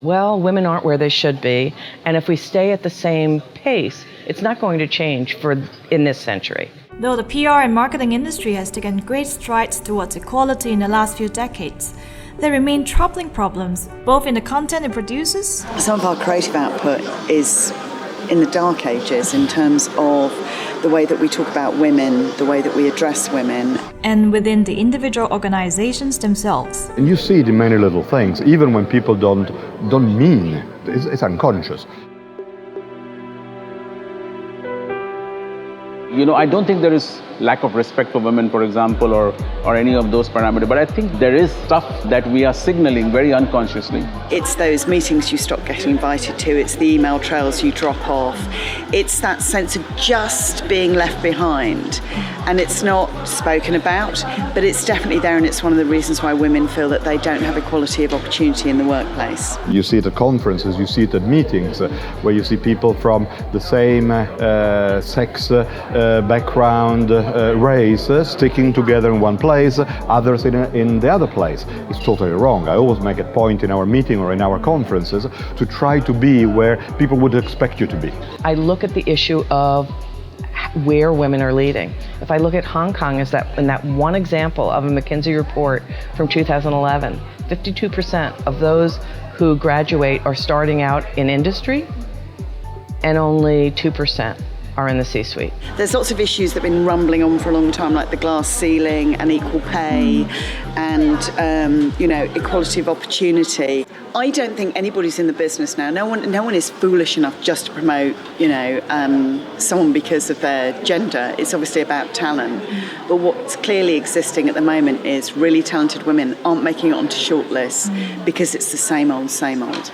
Well, women aren't where they should be, and if we stay at the same pace, it's not going to change in this century. Though the PR and marketing industry has taken great strides towards equality in the last few decades, there remain troubling problems, both in the content it produces. Some of our creative output is in the dark ages in terms of the way that we talk about women, the way that we address women. And within the individual organizations themselves. And you see it in many little things, even when people don't mean, it's unconscious. I don't think there is lack of respect for women, for example, or any of those parameters, but I think there is stuff that we are signaling very unconsciously. It's those meetings you stop getting invited to, it's the email trails you drop off, it's that sense of just being left behind. And it's not spoken about, but it's definitely there, and it's one of the reasons why women feel that they don't have equality of opportunity in the workplace. You see it at conferences, you see it at meetings, where you see people from the same sex, background, race, sticking together in one place, others in the other place. It's totally wrong. I always make a point in our meeting or in our conferences to try to be where people would expect you to be. I look at the issue of where women are leading. If I look at Hong Kong as in that one example of a McKinsey report from 2011, 52% of those who graduate are starting out in industry, and only 2% are in the C-suite. There's lots of issues that have been rumbling on for a long time, like the glass ceiling and equal pay and equality of opportunity. I don't think anybody's in the business now. No one is foolish enough just to promote, someone because of their gender. It's obviously about talent. But what's clearly existing at the moment is really talented women aren't making it onto shortlists because it's the same old, same old.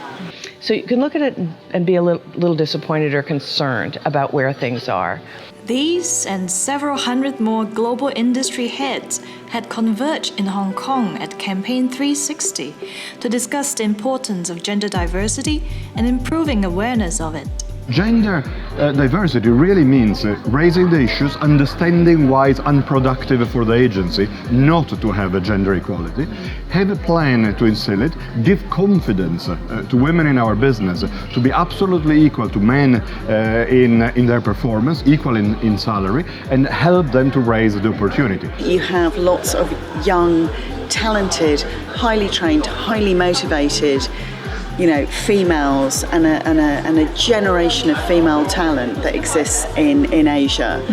So you can look at it and be a little disappointed or concerned about where things are. These and several hundred more global industry heads had converged in Hong Kong at Campaign 360 to discuss the importance of gender diversity and improving awareness of it. Gender diversity really means raising the issues, understanding why it's unproductive for the agency not to have a gender equality, have a plan to instill it, give confidence to women in our business to be absolutely equal to men in their performance, equal in salary, and help them to raise the opportunity. You have lots of young, talented, highly trained, highly motivated females and a generation of female talent that exists in Asia,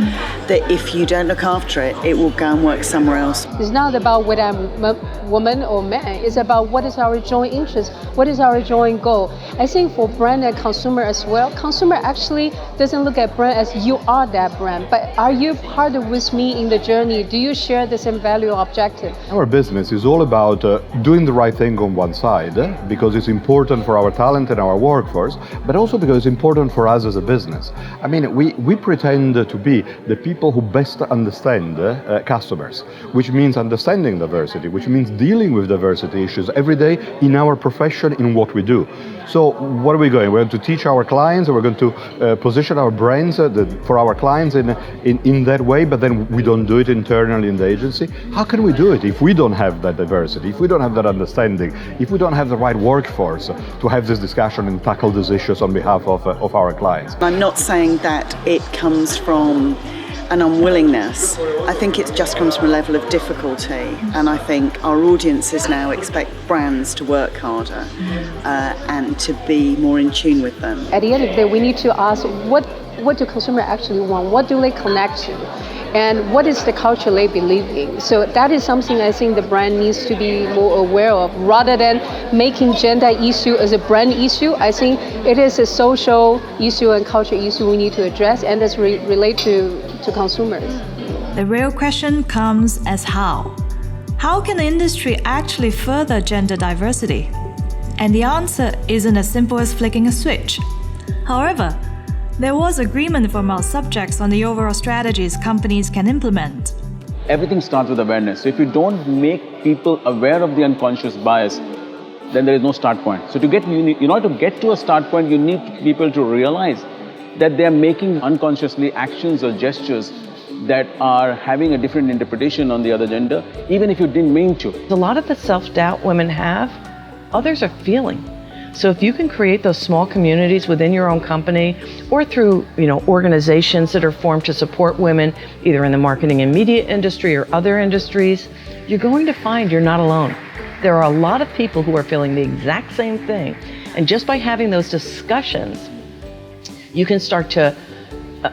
that if you don't look after it, it will go and work somewhere else. It's not about whether I'm a woman or man, it's about what is our joint interest, what is our joint goal. I think for brand and consumer as well, consumer actually doesn't look at brand as you are that brand, but are you part of with me in the journey? Do you share the same value or objective? Our business is all about doing the right thing on one side, because it's important for our talent and our workforce, but also because it's important for us as a business. I mean, we pretend to be the people who best understand customers, which means understanding diversity, which means dealing with diversity issues every day in our profession, in what we do. So what are we going? We're going to teach our clients, and we're going to position our brands for our clients in that way, but then we don't do it internally in the agency. How can we do it if we don't have that diversity, if we don't have that understanding, if we don't have the right workforce to have this discussion and tackle these issues on behalf of our clients? I'm not saying that it comes from an unwillingness. I think it just comes from a level of difficulty, and I think our audiences now expect brands to work harder and to be more in tune with them. At the end of the day, we need to ask what do consumers actually want? What do they connect to? And what is the culture they believe in? So that is something I think the brand needs to be more aware of, rather than making gender issue as a brand issue. I think it is a social issue and culture issue we need to address, and that's relate to consumers. The real question comes as how? How can the industry actually further gender diversity? And the answer isn't as simple as flicking a switch. However, there was agreement from our subjects on the overall strategies companies can implement. Everything starts with awareness. So if you don't make people aware of the unconscious bias, then there is no start point. So in order to get to a start point, you need people to realize that they are making unconsciously actions or gestures that are having a different interpretation on the other gender, even if you didn't mean to. A lot of the self-doubt women have, others are feeling. So if you can create those small communities within your own company or through, organizations that are formed to support women, either in the marketing and media industry or other industries, you're going to find you're not alone. There are a lot of people who are feeling the exact same thing. And just by having those discussions, you can start to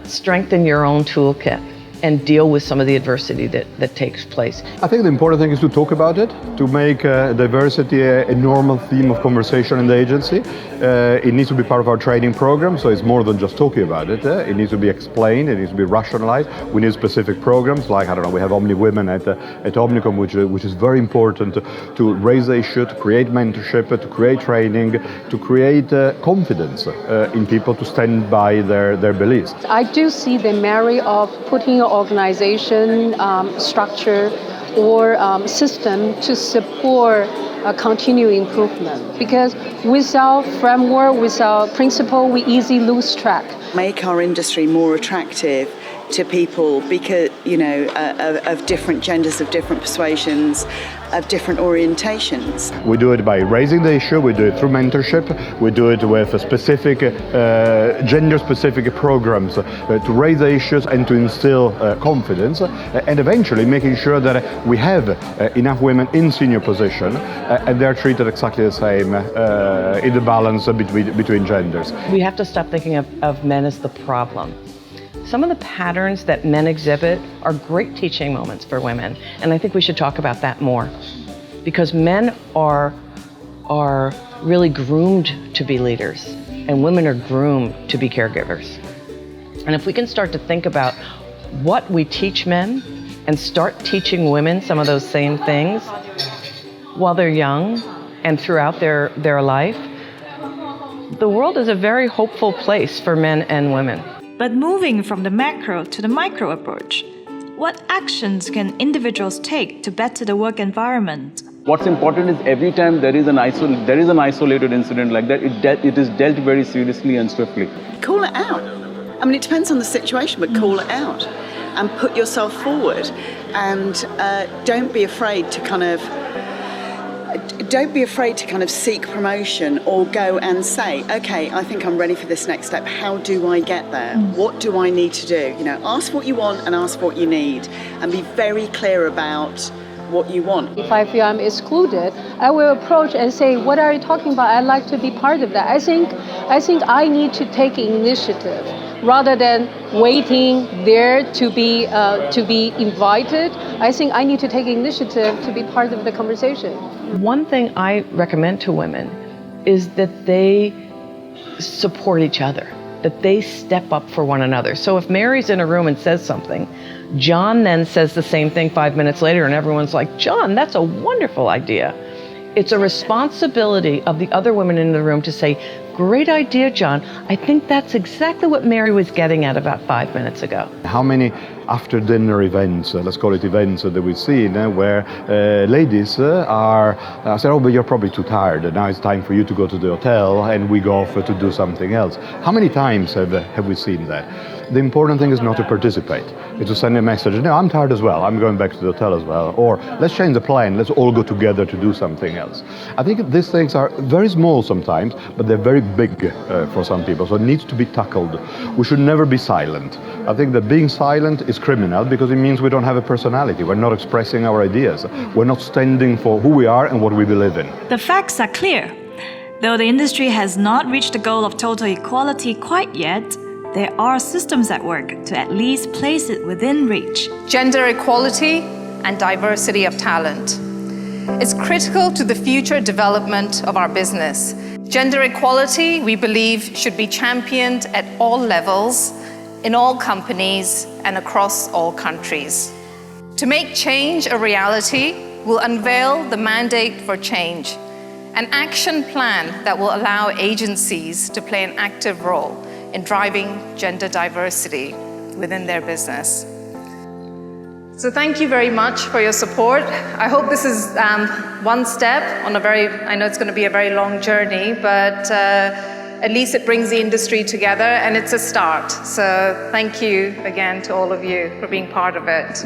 strengthen your own toolkit and deal with some of the adversity that takes place. I think the important thing is to talk about it, to make diversity a normal theme of conversation in the agency. It needs to be part of our training program, so it's more than just talking about it. It needs to be explained, it needs to be rationalized. We need specific programs, like, we have Omni Women at Omnicom, which is very important to raise the issue, to create mentorship, to create training, to create confidence in people to stand by their beliefs. I do see the merit of putting an organization structure or system to support continued improvement, because without framework, without principle, we easily lose track. Make our industry more attractive to people because, of different genders, of different persuasions, of different orientations. We do it by raising the issue, we do it through mentorship, we do it with specific gender-specific programs to raise the issues and to instill confidence, and eventually making sure that we have enough women in senior position and they're treated exactly the same in the balance between genders. We have to stop thinking of men as the problem. Some of the patterns that men exhibit are great teaching moments for women, and I think we should talk about that more, because men are really groomed to be leaders, and women are groomed to be caregivers. And if we can start to think about what we teach men and start teaching women some of those same things while they're young and throughout their life, the world is a very hopeful place for men and women. But moving from the macro to the micro approach, what actions can individuals take to better the work environment? What's important is every time there is an isolated incident like that, it is dealt very seriously and swiftly. Call it out. It depends on the situation, but call it out and put yourself forward, and don't be afraid to seek promotion or go and say, okay, I think I'm ready for this next step. How do I get there? What do I need to do? Ask what you want and ask what you need, and be very clear about what you want. If I feel I'm excluded, I will approach and say, what are you talking about? I'd like to be part of that. I think I need to take initiative rather than waiting there to be invited. I think I need to take initiative to be part of the conversation. One thing I recommend to women is that they support each other, that they step up for one another. So if Mary's in a room and says something, John then says the same thing 5 minutes later, and everyone's like, John, that's a wonderful idea. It's a responsibility of the other women in the room to say, great idea, John. I think that's exactly what Mary was getting at about 5 minutes ago. How many after dinner events, let's call it events, that we've seen where ladies are saying, oh, but you're probably too tired, and now it's time for you to go to the hotel, and we go off to do something else. How many times have we seen that? The important thing is not to participate. It's to send a message, no, I'm tired as well, I'm going back to the hotel as well, or let's change the plan, let's all go together to do something else. I think these things are very small sometimes, but they're very big for some people, so it needs to be tackled. We should never be silent. I think that being silent is criminal because it means we don't have a personality, we're not expressing our ideas, we're not standing for who we are and what we believe in. The facts are clear. Though the industry has not reached the goal of total equality quite yet, there are systems at work to at least place it within reach. Gender equality and diversity of talent is critical to the future development of our business. Gender equality, we believe, should be championed at all levels, in all companies and across all countries. To make change a reality, we'll unveil the mandate for change, an action plan that will allow agencies to play an active role in driving gender diversity within their business. So thank you very much for your support. I hope this is one step on I know it's going to be a very long journey, but at least it brings the industry together and it's a start. So thank you again to all of you for being part of it.